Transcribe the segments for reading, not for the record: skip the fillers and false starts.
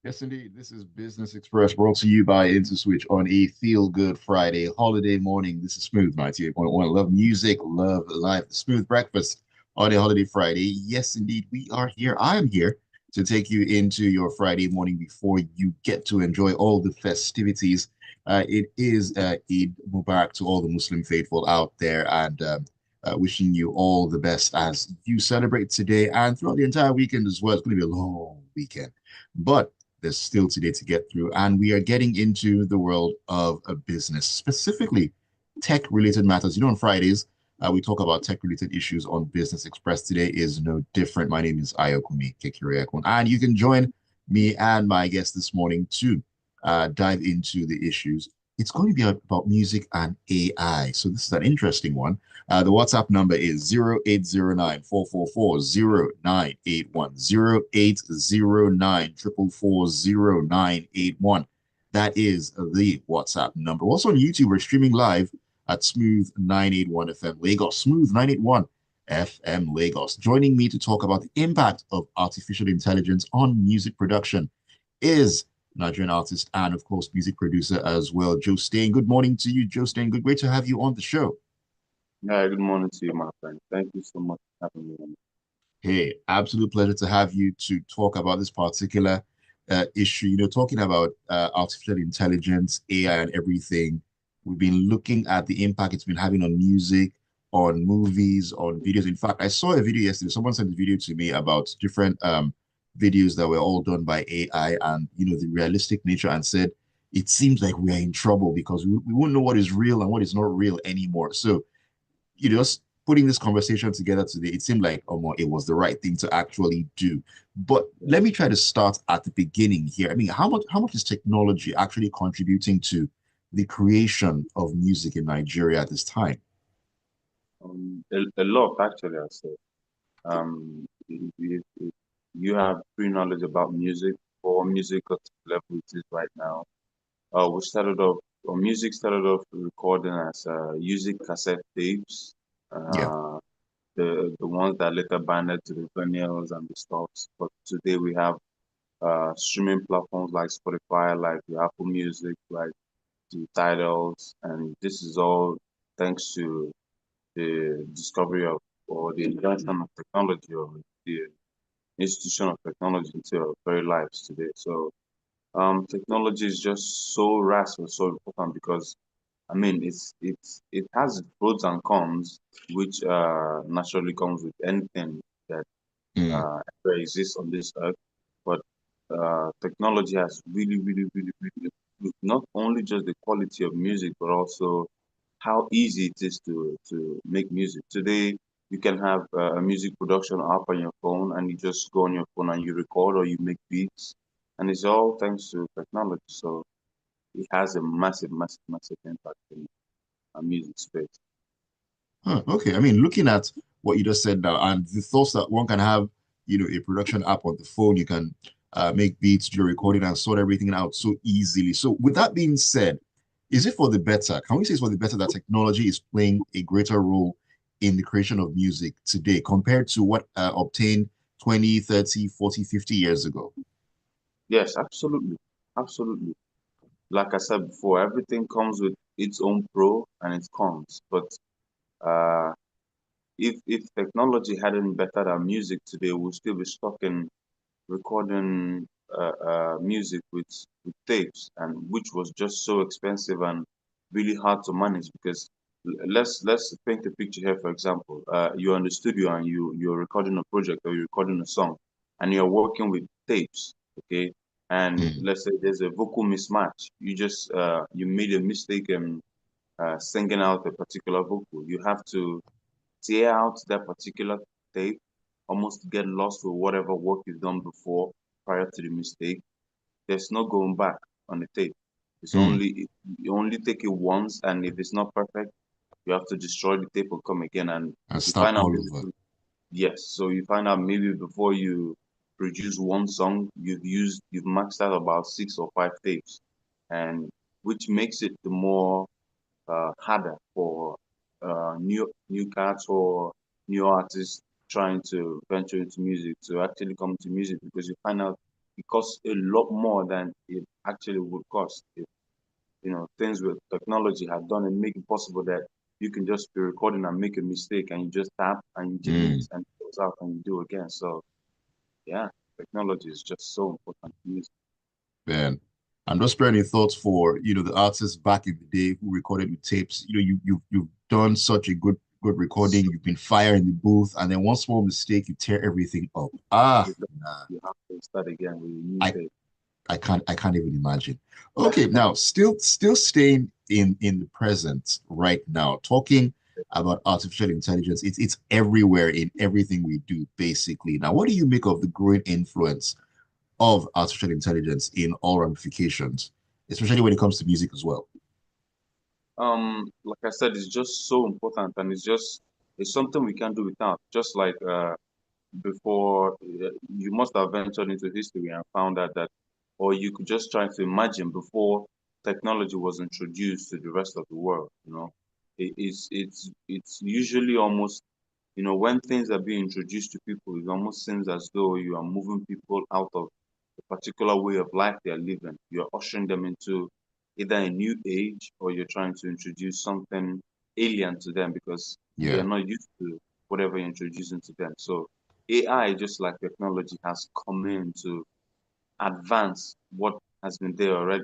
Yes, indeed. This is Business Express brought to you by InterSwitch on a feel good Friday holiday morning. This is Smooth 98.1. Love music, love life. Smooth breakfast on a holiday Friday. Yes, indeed. We are here. I am here to take you into your Friday morning before you get to enjoy all the festivities. It is Eid Mubarak to all the Muslim faithful out there, and wishing you all the best as you celebrate today and throughout the entire weekend as well. It's going to be a long weekend. But there's still today to get through. And we are getting into the world of a business, specifically tech related matters. On Fridays, we talk about tech related issues on Business Express. Today is no different. My name is Ayokunmi Kekiriakun, and you can join me and my guest this morning to dive into the issues. It's going to be about music and AI. So this is an interesting one. The WhatsApp number is 0809 444 That is the WhatsApp number. Also on YouTube, we're streaming live at Smooth 981 FM Lagos. Smooth 981 FM Lagos. Joining me to talk about the impact of artificial intelligence on music production is Nigerian artist and, of course, music producer as well, Joestain. Good morning to you, Joestain. Great to have you on the show. Yeah, good morning to you, my friend. Thank you so much for having me on. Hey, absolute pleasure to have you to talk about this particular issue. Talking about artificial intelligence, AI, and everything. We've been looking at the impact it's been having on music, on movies, on videos. In fact, I saw a video yesterday. Someone sent a video to me about different videos that were all done by AI and, the realistic nature, and said, it seems like we are in trouble because we won't know what is real and what is not real anymore. So, just putting this conversation together today, it seemed like it was the right thing to actually do. But let me try to start at the beginning here. I mean, how much is technology actually contributing to the creation of music in Nigeria at this time? A lot, actually, I say. If you have pre-knowledge about music or music at the level it is right now. We started off, music started off recording as using cassette tapes, Yeah. uh, the ones that later banded to the vinyls and the stuffs. But today we have streaming platforms like Spotify, like the Apple Music, like the titles, and this is all thanks to the discovery of or the invention of technology or the institution of technology into our very lives today. So technology is just so vast and so important because I mean it has its pros and cons, which naturally comes with anything that Mm. ever exists on this earth. But technology has really improved not only just the quality of music, but also how easy it is to make music. Today, you can have a music production app on your phone, and you just go on your phone and you record or you make beats, and it's all thanks to technology. So it has a massive impact in our music space. Huh, okay. I mean, looking at what you just said now, and the thoughts that one can have, a production app on the phone, you can make beats, do your recording, and sort everything out so easily. So, with that being said, is it for the better? Can we say it's for the better that technology is playing a greater role in the creation of music today compared to what obtained 20, 30, 40, 50 years ago? Yes, absolutely. Like I said before, everything comes with its own pro and its cons. But uh, if technology hadn't bettered our music today, we'll still be stuck in recording music with tapes, and which was just so expensive and really hard to manage. Because let's paint a picture here. For example, you're in the studio and you're recording a project or you're recording a song, and you're working with tapes. Okay, and Mm. let's say there's a vocal mismatch. You made a mistake in singing out a particular vocal. You have to tear out that particular tape, almost get lost with whatever work you've done before prior to the mistake. There's no going back on the tape. It's Mm. only you only take it once, and if it's not perfect, you have to destroy the tape and come again. And And you start find out all over. maybe yes, so you find out maybe before you produce one song, you've maxed out about 6 or 5 tapes, and which makes it the more harder for new cats or new artists trying to venture into music to actually come to music because you find out it costs a lot more than it actually would cost if things with technology have done and make it possible that you can just be recording and make a mistake and you just tap and you delete Mm, and it goes out and you do again. So yeah, technology is just so important to use. man. I'm just sparing any thoughts for, the artists back in the day who recorded with tapes. You've done such a good recording. So You've been fired in the booth, and then one small mistake, you tear everything up. Ah, you nah. you have to start again with a new I tape. I can't even imagine. Okay, now still staying in the present right now, talking about artificial intelligence. It's everywhere in everything we do, basically. Now, what do you make of the growing influence of artificial intelligence in all ramifications, especially when it comes to music as well? Like I said, it's just so important and it's something we can't do without. Just like before, you must have ventured into history and found out that, or you could just try to imagine before technology was introduced to the rest of the world. It's usually almost, when things are being introduced to people, it almost seems as though you are moving people out of a particular way of life they are living. You're ushering them into either a new age or you're trying to introduce something alien to them because they're Yeah, not used to whatever you're introducing to them. So AI, just like technology, has come in to advance what has been there already.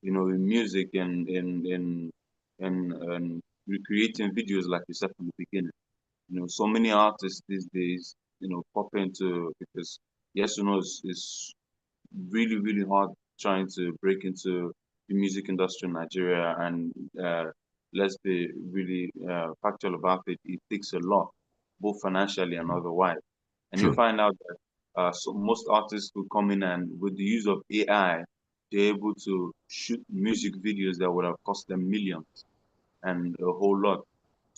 In music and in recreating videos, like you said from the beginning. So many artists these days, pop into because yes, it's really, really hard trying to break into the music industry in Nigeria. And let's be really factual about it. It takes a lot, both financially and otherwise. And you true. find out that so most artists who come in and with the use of AI, they're able to shoot music videos that would have cost them millions and a whole lot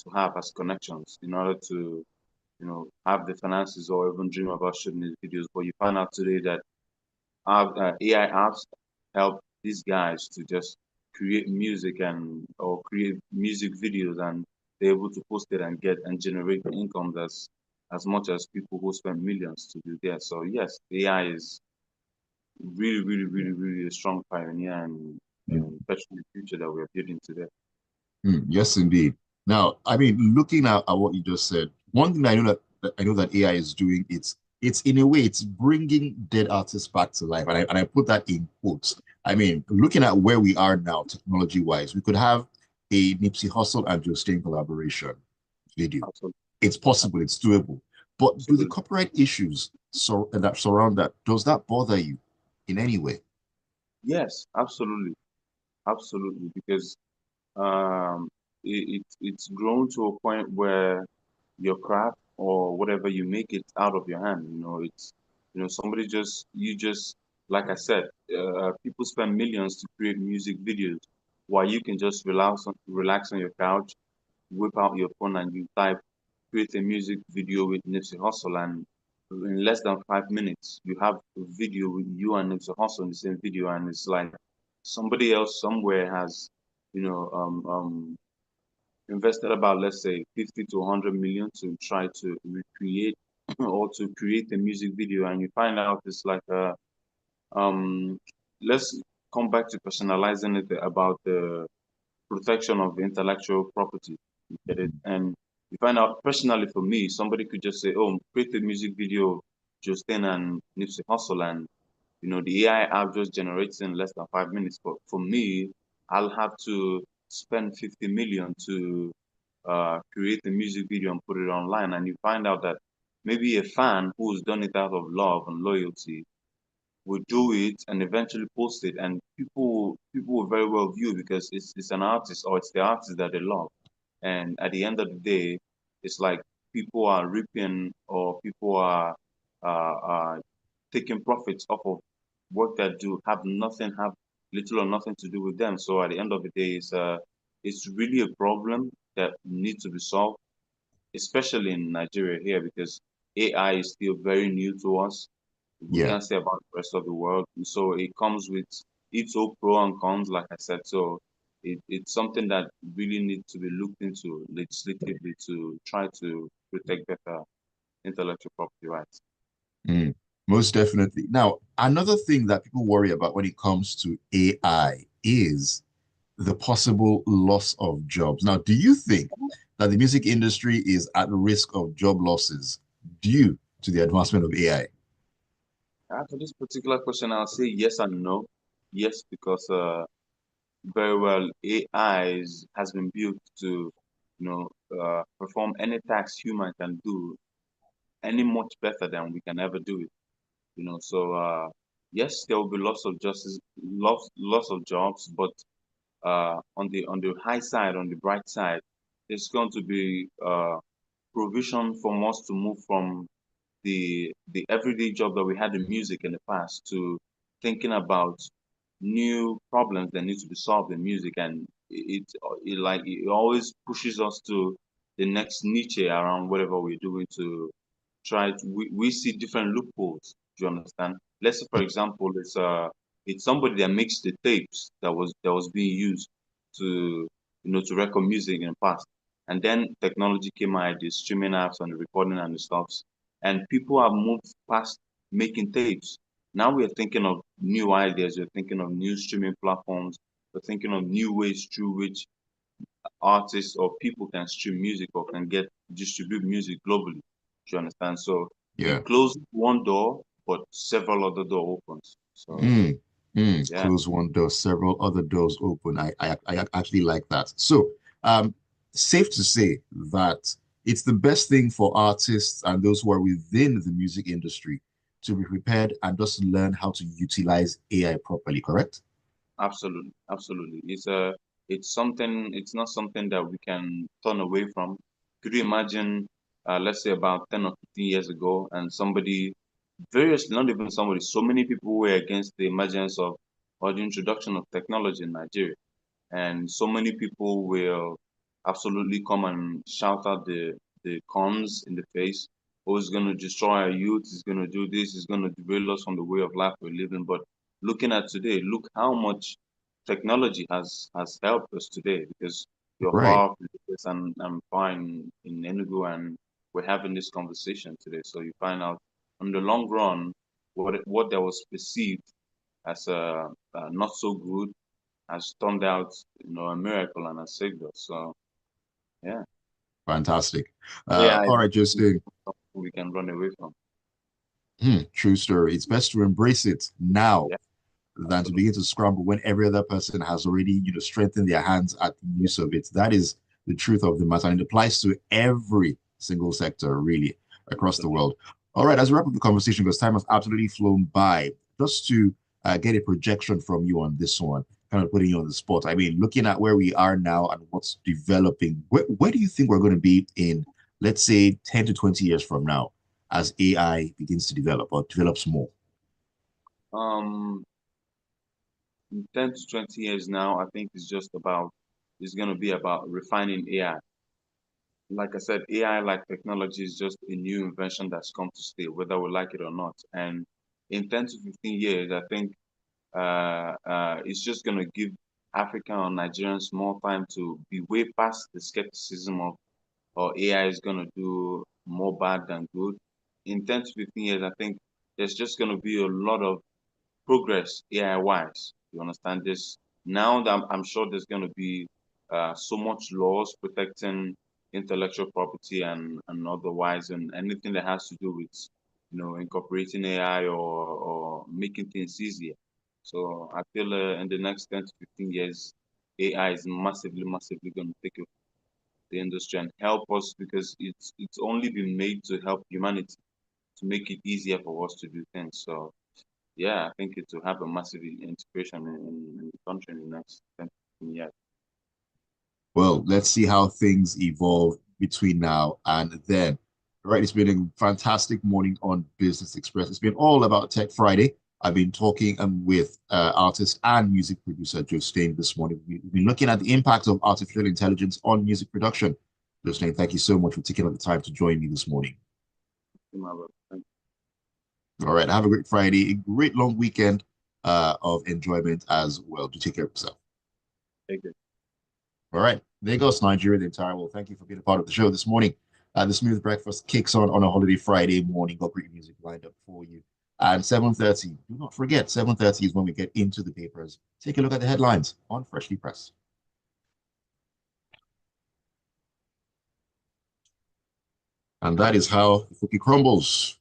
to have as connections in order to, have the finances or even dream about shooting these videos. But you find out today that AI apps help these guys to just create music and or create music videos, and they're able to post it and get and generate income as much as people who spend millions to do that. So yes, AI is really, really, really, really a strong pioneer and especially the future that we're building today. Yes, indeed. Now, I mean, looking at what you just said, one thing that AI is doing, it's in a way it's bringing dead artists back to life, and I put that in quotes. I mean, looking at where we are now, technology wise, we could have a Nipsey Hussle and Joestain collaboration video. Absolutely, It's possible, it's doable, but do the absolutely. copyright issues that surround that, does that bother you in any way? Yes, absolutely, absolutely. Because um, it's grown to a point where your craft or whatever you make it out of your hand. It's somebody just like I said, people spend millions to create music videos, while you can just relax on your couch, whip out your phone and you type create a music video with Nipsey Hussle, and in less than 5 minutes you have a video with you and Nipsey Hussle in the same video, and it's like somebody else somewhere has you know invested about, let's say, 50 to 100 million to try to recreate or to create a music video, and you find out it's like um let's come back to personalizing it about the protection of intellectual property. You get it? And you find out personally for me, somebody could just say, oh, create a music video of Joestain and Nipsey Hussle, and the AI app just generates in less than 5 minutes. But for me, I'll have to spend 50 million to create a music video and put it online. And you find out that maybe a fan who's done it out of love and loyalty will do it and eventually post it, and people will very well view because it's an artist or it's the artist that they love. And at the end of the day, it's like people are reaping or people are taking profits off of work that do have little or nothing to do with them. So at the end of the day, it's really a problem that needs to be solved, especially in Nigeria here, because AI is still very new to us. We Yeah. can't say about the rest of the world. So it comes with its own pro and cons, like I said. So it's something that really needs to be looked into legislatively to try to protect better intellectual property rights. Mm. Most definitely. Now, another thing that people worry about when it comes to AI is the possible loss of jobs. Now, do you think that the music industry is at risk of job losses due to the advancement of AI? For this particular question, I'll say yes and no. Yes, because very well AI has been built to, perform any task human can do any much better than we can ever do it. So yes, there will be lots of jobs, but on the high side, on the bright side, there's going to be provision for us to move from the everyday job that we had in music in the past to thinking about new problems that need to be solved in music, and it always pushes us to the next niche around whatever we're doing to we see different loopholes. Do you understand? Let's say for example it's somebody that makes the tapes that was being used to to record music in the past, and then technology came out, the streaming apps and the recording and the stuffs, and people have moved past making tapes. Now we're thinking of new ideas, we're thinking of new streaming platforms, we're thinking of new ways through which artists or people can stream music or can get distribute music globally. Do you understand? So Yeah. it closes one door, but several other door opens. So Mm, yeah, close one door, several other doors open. I actually like that. So, um, safe to say that it's the best thing for artists and those who are within the music industry to be prepared and just learn how to utilize AI properly, correct? absolutely, absolutely. It's not something that we can turn away from. Could you imagine, let's say about 10 or 15 years ago, and somebody, various, not even somebody, so many people were against the emergence of or the introduction of technology in Nigeria. And so many people will absolutely come and shout out the cons in the face. Oh, it's going to destroy our youth. It's going to do this. It's going to derail us from the way of life we're living. But looking at today, look how much technology has helped us today, because you're Right. far from this and I'm fine in Enugu, and we're having this conversation today. So you find out in the long run what that was perceived as not so good has turned out, a miracle and a savior. So yeah, Fantastic. AI is All right, Joestain. something we can run away from. True story. It's best to embrace it now Yeah, than to absolutely. begin to scramble when every other person has already, strengthened their hands at the Yeah, use of it. That is the truth of the matter. And it applies to every single sector, really, across the absolutely. world. All right, as we wrap up the conversation, because time has absolutely flown by, just to get a projection from you on this one, kind of putting you on the spot. I mean, looking at where we are now and what's developing, where do you think we're going to be in, let's say, 10 to 20 years from now as AI begins to develop or develops more? Um, in 10 to 20 years now, I think it's going to be about refining AI. Like I said, AI, like technology, is just a new invention that's come to stay, whether we like it or not. And in 10 to 15 years, I think it's just going to give African or Nigerians more time to be way past the skepticism of or AI is going to do more bad than good. In 10 to 15 years, I think there's just going to be a lot of progress AI wise. You understand this? Now that I'm sure there's going to be so much laws protecting intellectual property and otherwise, and anything that has to do with, incorporating AI or making things easier. So I feel in the next 10 to 15 years, AI is massively, massively going to take the industry and help us, because it's only been made to help humanity, to make it easier for us to do things. So yeah, I think it will have a massive integration in the country in the next 10 to 15 years. Well, let's see how things evolve between now and then. All right, it's been a fantastic morning on Business Express. It's been all about Tech Friday. I've been talking with artist and music producer Joestain this morning. We've been looking at the impact of artificial intelligence on music production. Joestain, thank you so much for taking up the time to join me this morning. Thank All right, have a great Friday, a great long weekend of enjoyment as well. Do take care of yourself. you. All right. There goes Nigeria, the entire world. Thank you for being a part of the show this morning. The Smooth Breakfast kicks on a holiday Friday morning. Got great music lined up for you. And 7:30, do not forget, 7:30 is when we get into the papers. Take a look at the headlines on Freshly Pressed. And that is how the cookie crumbles.